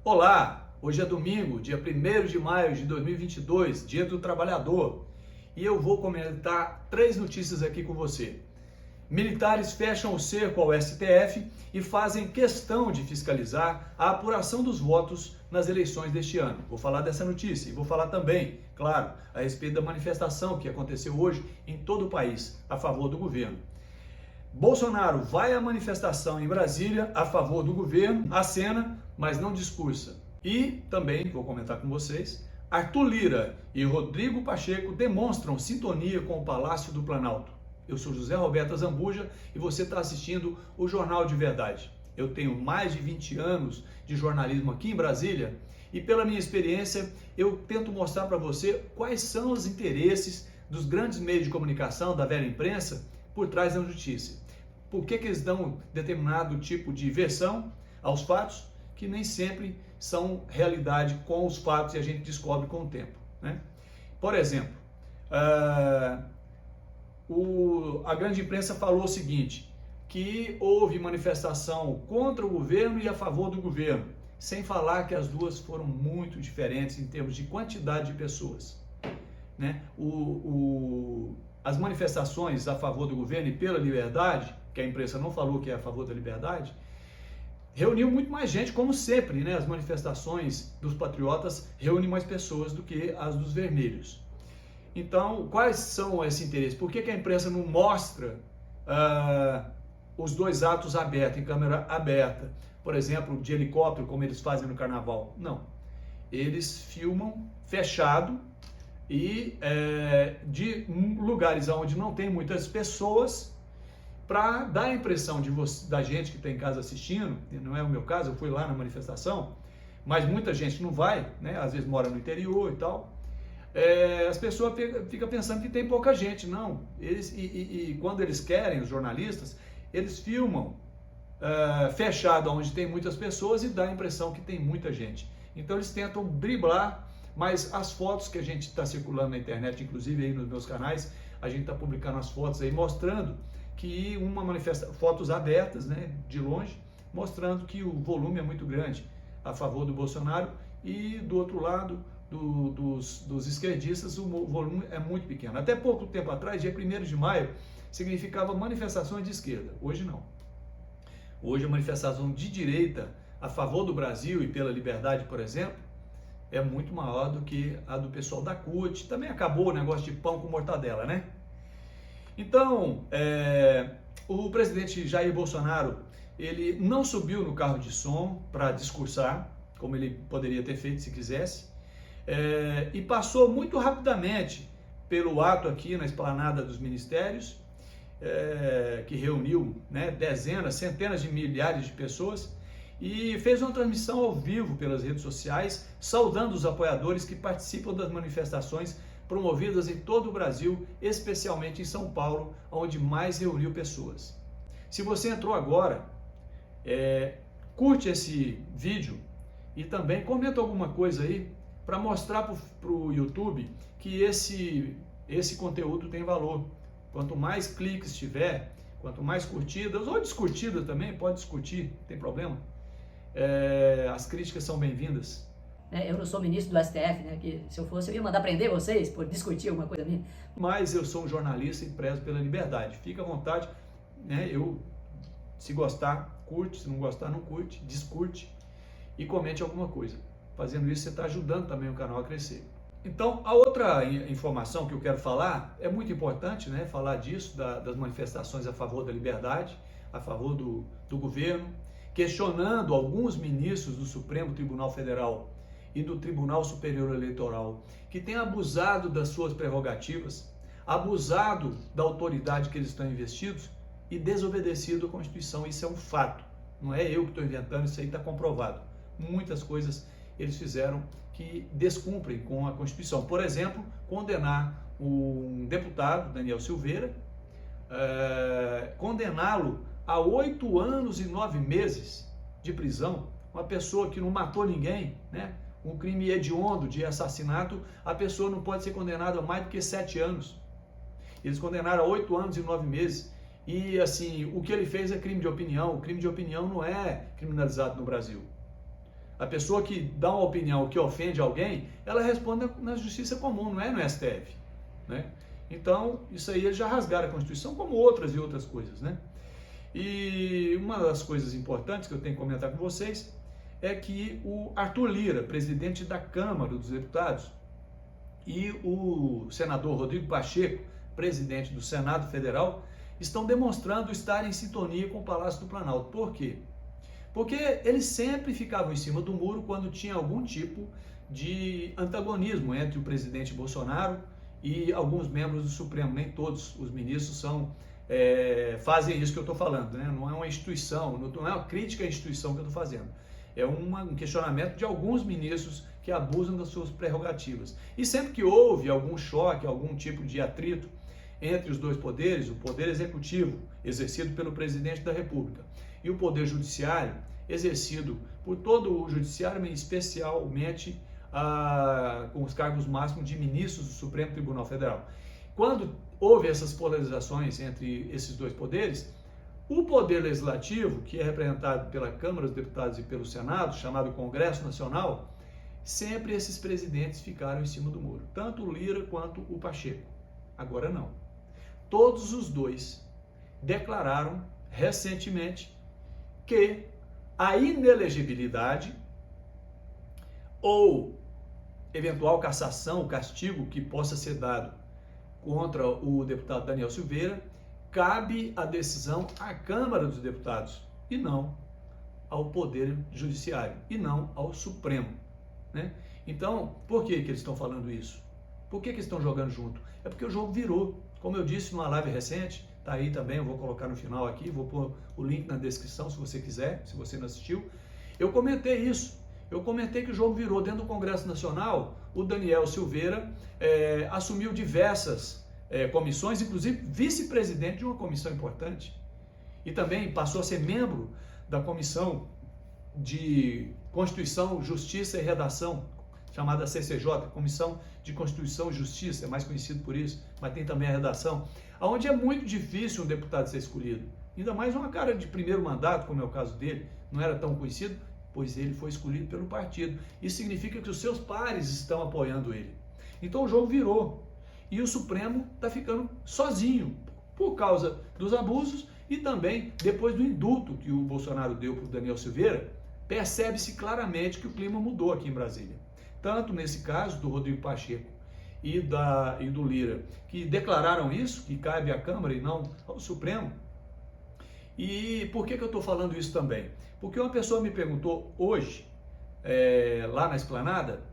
Olá, hoje é domingo, dia 1º de maio de 2022, dia do trabalhador, e eu vou comentar 3 notícias aqui com você. Militares fecham o cerco ao STF e fazem questão de fiscalizar a apuração dos votos nas eleições deste ano. Vou falar dessa notícia e vou falar também, claro, a respeito da manifestação que aconteceu hoje em todo o país a favor do governo. Bolsonaro vai à manifestação em Brasília a favor do governo, acena, mas não discursa. E também, vou comentar com vocês, Arthur Lira e Rodrigo Pacheco demonstram sintonia com o Palácio do Planalto. Eu sou José Roberto Azambuja e você está assistindo o Jornal de Verdade. Eu tenho mais de 20 anos de jornalismo aqui em Brasília e pela minha experiência eu tento mostrar para você quais são os interesses dos grandes meios de comunicação, da velha imprensa, por trás da notícia. Por que eles dão determinado tipo de versão aos fatos que nem sempre são realidade com os fatos e a gente descobre com o tempo, né? Por exemplo, a grande imprensa falou o seguinte, que houve manifestação contra o governo e a favor do governo, sem falar que as duas foram muito diferentes em termos de quantidade de pessoas, né? As manifestações a favor do governo e pela liberdade, que a imprensa não falou que é a favor da liberdade, reuniu muito mais gente, como sempre, né? As manifestações dos patriotas reúnem mais pessoas do que as dos vermelhos. Então, quais são esses interesses? Por que a imprensa não mostra os dois atos abertos, em câmera aberta? Por exemplo, de helicóptero, como eles fazem no carnaval? Não. Eles filmam fechado e de lugares onde não tem muitas pessoas, para dar a impressão da gente que está em casa assistindo, não é o meu caso, eu fui lá na manifestação, mas muita gente não vai, né? Às vezes mora no interior e tal, as pessoas ficam pensando que tem pouca gente. Não, quando eles querem, os jornalistas, eles filmam fechado onde tem muitas pessoas e dá a impressão que tem muita gente. Então eles tentam driblar, mas as fotos que a gente está circulando na internet, inclusive aí nos meus canais, a gente está publicando as fotos aí mostrando que fotos abertas, né, de longe, mostrando que o volume é muito grande a favor do Bolsonaro e do outro lado dos esquerdistas o volume é muito pequeno. Até pouco tempo atrás, dia 1º de maio, significava manifestações de esquerda. Hoje não. Hoje a manifestação de direita a favor do Brasil e pela liberdade, por exemplo, é muito maior do que a do pessoal da CUT. Também acabou o negócio de pão com mortadela, né? Então, o presidente Jair Bolsonaro, ele não subiu no carro de som para discursar, como ele poderia ter feito se quisesse, e passou muito rapidamente pelo ato aqui na esplanada dos ministérios, que reuniu, né, dezenas, centenas de milhares de pessoas, e fez uma transmissão ao vivo pelas redes sociais, saudando os apoiadores que participam das manifestações promovidas em todo o Brasil, especialmente em São Paulo, onde mais reuniu pessoas. Se você entrou agora, curte esse vídeo e também comenta alguma coisa aí para mostrar para o YouTube que esse conteúdo tem valor. Quanto mais cliques tiver, quanto mais curtidas, ou descurtidas também, pode discutir, não tem problema. As críticas são bem-vindas. Eu não sou ministro do STF, né? Que se eu fosse, eu ia mandar prender vocês por discutir alguma coisa minha. Mas eu sou um jornalista e prezo pela liberdade. Fica à vontade, né? Se gostar, curte, se não gostar, não curte, discute e comente alguma coisa. Fazendo isso, você está ajudando também o canal a crescer. Então, a outra informação que eu quero falar, é muito importante, né? Falar disso, das manifestações a favor da liberdade, a favor do governo, questionando alguns ministros do Supremo Tribunal Federal e do Tribunal Superior Eleitoral, que têm abusado das suas prerrogativas, abusado da autoridade que eles estão investidos e desobedecido a Constituição. Isso é um fato, não é eu que estou inventando, isso aí está comprovado. Muitas coisas eles fizeram que descumprem com a Constituição. Por exemplo, condenar um deputado, Daniel Silveira, condená-lo a 8 anos e 9 meses de prisão, uma pessoa que não matou ninguém, né? Um crime hediondo de assassinato, a pessoa não pode ser condenada a mais do que 7 anos. Eles condenaram a 8 anos e 9 meses. E assim, o que ele fez é crime de opinião. O crime de opinião não é criminalizado no Brasil. A pessoa que dá uma opinião que ofende alguém, ela responde na justiça comum, não é no STF, né? Então, isso aí eles já rasgaram a Constituição, como outras e outras coisas, né? E uma das coisas importantes que eu tenho que comentar com vocês é que o Arthur Lira, presidente da Câmara dos Deputados, e o senador Rodrigo Pacheco, presidente do Senado Federal, estão demonstrando estar em sintonia com o Palácio do Planalto. Por quê? Porque eles sempre ficavam em cima do muro quando tinha algum tipo de antagonismo entre o presidente Bolsonaro e alguns membros do Supremo. Nem todos os ministros fazem isso que eu estou falando, né? Não é uma instituição, não é uma crítica à instituição que eu estou fazendo. É um questionamento de alguns ministros que abusam das suas prerrogativas. E sempre que houve algum choque, algum tipo de atrito entre os dois poderes, o poder executivo, exercido pelo presidente da República, e o poder judiciário, exercido por todo o judiciário, mas especialmente com os cargos máximos de ministros do Supremo Tribunal Federal. Quando houve essas polarizações entre esses dois poderes, o poder legislativo, que é representado pela Câmara dos Deputados e pelo Senado, chamado Congresso Nacional, sempre esses presidentes ficaram em cima do muro, tanto o Lira quanto o Pacheco. Agora não. Todos os dois declararam recentemente que a inelegibilidade ou eventual cassação, castigo que possa ser dado contra o deputado Daniel Silveira, cabe a decisão à Câmara dos Deputados e não ao Poder Judiciário e não ao Supremo, né? Então, por que eles estão falando isso? Por que eles estão jogando junto? É porque o jogo virou. Como eu disse numa live recente, tá aí também, eu vou colocar no final aqui, vou pôr o link na descrição se você quiser, se você não assistiu. Eu comentei isso. Eu comentei que o jogo virou dentro do Congresso Nacional. O Daniel Silveira assumiu diversas comissões, inclusive vice-presidente de uma comissão importante. E também passou a ser membro da Comissão de Constituição, Justiça e Redação, chamada CCJ, Comissão de Constituição e Justiça, é mais conhecido por isso, mas tem também a redação, onde é muito difícil um deputado ser escolhido. Ainda mais uma cara de primeiro mandato, como é o caso dele, não era tão conhecido, pois ele foi escolhido pelo partido. Isso significa que os seus pares estão apoiando ele. Então o jogo virou. E o Supremo está ficando sozinho, por causa dos abusos e também depois do indulto que o Bolsonaro deu para o Daniel Silveira, percebe-se claramente que o clima mudou aqui em Brasília. Tanto nesse caso do Rodrigo Pacheco e do Lira, que declararam isso, que cabe à Câmara e não ao Supremo. E por que eu estou falando isso também? Porque uma pessoa me perguntou hoje, lá na Esplanada,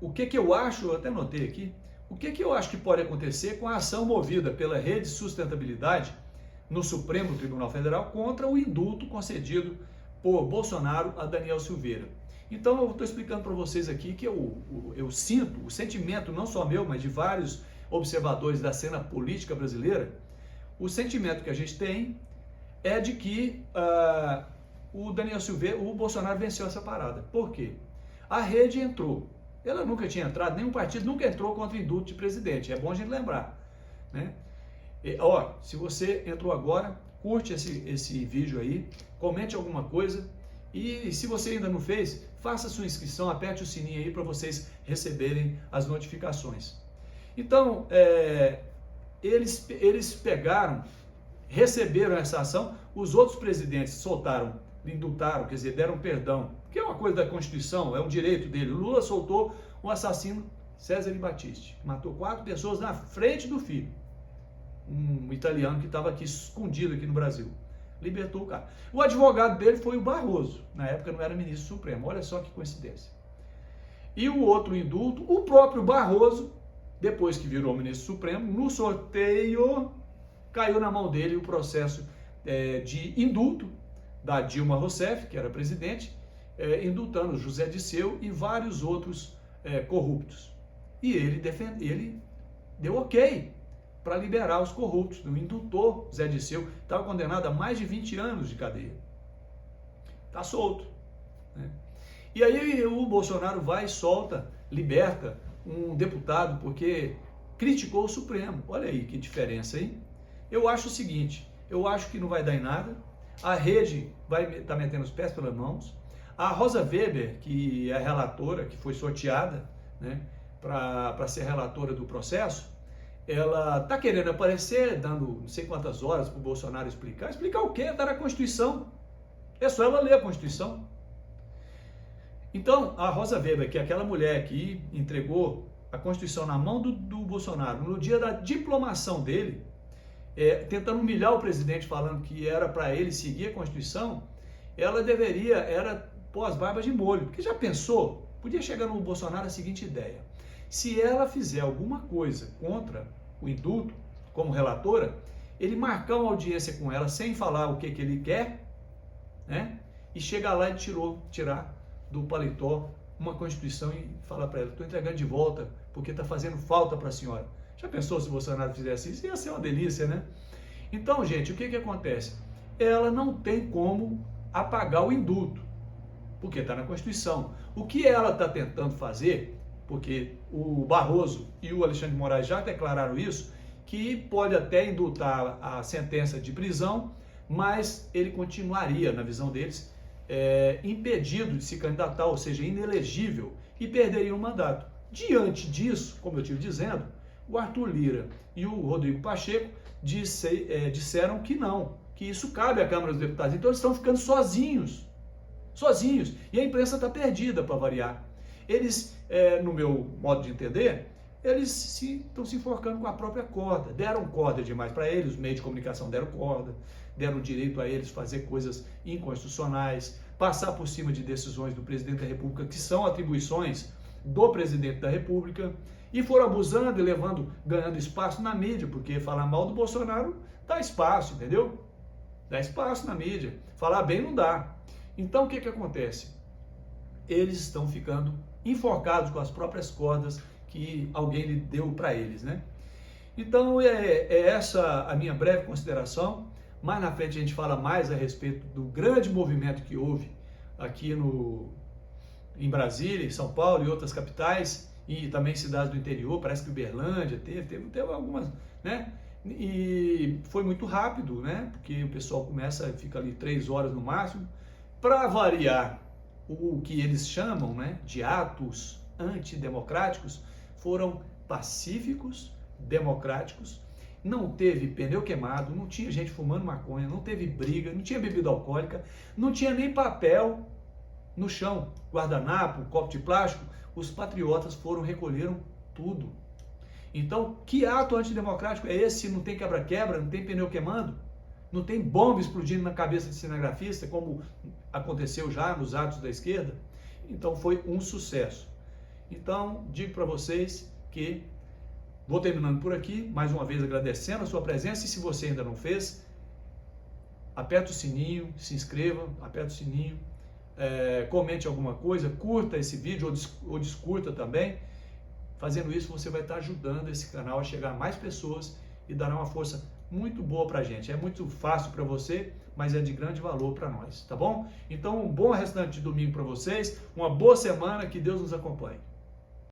o que eu acho, eu até notei aqui, o que eu acho que pode acontecer com a ação movida pela Rede de Sustentabilidade no Supremo Tribunal Federal contra o indulto concedido por Bolsonaro a Daniel Silveira. Então eu estou explicando para vocês aqui que eu sinto, o sentimento não só meu, mas de vários observadores da cena política brasileira, o sentimento que a gente tem é de que o Daniel Silveira, o Bolsonaro venceu essa parada. Por quê? A rede entrou. Ela nunca tinha entrado, nenhum partido nunca entrou contra o indulto de presidente. É bom a gente lembrar, né? Se você entrou agora, curte esse vídeo aí, comente alguma coisa e se você ainda não fez, faça sua inscrição, aperte o sininho aí para vocês receberem as notificações. Então, eles receberam essa ação, os outros presidentes soltaram, indultaram, quer dizer, deram perdão, que é uma coisa da Constituição, é um direito dele. O Lula soltou o assassino Cesare Battisti, que matou 4 pessoas na frente do filho, um italiano que estava aqui escondido aqui no Brasil. Libertou o cara. O advogado dele foi o Barroso, na época não era ministro supremo, olha só que coincidência. E o outro indulto, o próprio Barroso, depois que virou ministro supremo, no sorteio caiu na mão dele o processo de indulto da Dilma Rousseff, que era presidente, indultando José Disseu e vários outros corruptos. E ele deu ok para liberar os corruptos. O indultor Zé Disseu estava condenado a mais de 20 anos de cadeia. Está solto, né? E aí o Bolsonaro vai e solta, liberta um deputado porque criticou o Supremo. Olha aí que diferença, hein? Eu acho o seguinte, eu acho que não vai dar em nada, a rede vai estar metendo os pés pelas mãos, A Rosa Weber, que é a relatora, que foi sorteada, né, para ser relatora do processo, ela está querendo aparecer, dando não sei quantas horas para o Bolsonaro explicar. Explicar o quê? Está na Constituição. É só ela ler a Constituição. Então, a Rosa Weber, que é aquela mulher que entregou a Constituição na mão do Bolsonaro, no dia da diplomação dele, tentando humilhar o presidente, falando que era para ele seguir a Constituição, ela deveria, era pôr as barbas de molho. Porque já pensou? Podia chegar no Bolsonaro a seguinte ideia: se ela fizer alguma coisa contra o indulto, como relatora, ele marcar uma audiência com ela sem falar o que ele quer, né? E chegar lá e tirar do paletó uma Constituição e falar para ela: estou entregando de volta porque está fazendo falta para a senhora. Já pensou se o Bolsonaro fizesse isso? Ia ser uma delícia, né? Então, gente, o que acontece? Ela não tem como apagar o indulto, porque está na Constituição. O que ela está tentando fazer, porque o Barroso e o Alexandre de Moraes já declararam isso, que pode até indultar a sentença de prisão, mas ele continuaria, na visão deles, impedido de se candidatar, ou seja, inelegível, e perderia o mandato. Diante disso, como eu estive dizendo, o Arthur Lira e o Rodrigo Pacheco disseram que não, que isso cabe à Câmara dos Deputados. Então eles estão ficando sozinhos, e a imprensa está perdida, para variar. Eles, no meu modo de entender, eles estão se enforcando com a própria corda. Deram corda demais para eles, os meios de comunicação deram corda, deram direito a eles fazer coisas inconstitucionais, passar por cima de decisões do presidente da República, que são atribuições do presidente da República, e foram abusando e ganhando espaço na mídia, porque falar mal do Bolsonaro dá espaço, entendeu? Dá espaço na mídia. Falar bem não dá. Então o que acontece? Eles estão ficando enforcados com as próprias cordas que alguém lhe deu para eles, né? Então é essa a minha breve consideração. Mais na frente a gente fala mais a respeito do grande movimento que houve aqui em Brasília, em São Paulo e outras capitais, e também cidades do interior. Parece que Uberlândia teve algumas, né? E foi muito rápido, né? Porque o pessoal fica ali 3 horas no máximo. Para variar, o que eles chamam, né, de atos antidemocráticos foram pacíficos, democráticos. Não teve pneu queimado, não tinha gente fumando maconha, não teve briga, não tinha bebida alcoólica, não tinha nem papel no chão, guardanapo, copo de plástico. Os patriotas recolheram tudo. Então, que ato antidemocrático é esse? Não tem quebra-quebra, não tem pneu queimando, não tem bomba explodindo na cabeça de cinegrafista, como aconteceu já nos atos da esquerda? Então, foi um sucesso. Então, digo para vocês que vou terminando por aqui, mais uma vez agradecendo a sua presença, e se você ainda não fez, aperta o sininho, se inscreva, aperta o sininho, comente alguma coisa, curta esse vídeo ou descurta também. Fazendo isso, você vai estar ajudando esse canal a chegar a mais pessoas e dará uma força muito boa para a gente. É muito fácil para você, mas é de grande valor para nós, tá bom? Então, um bom restante de domingo para vocês, uma boa semana, que Deus nos acompanhe.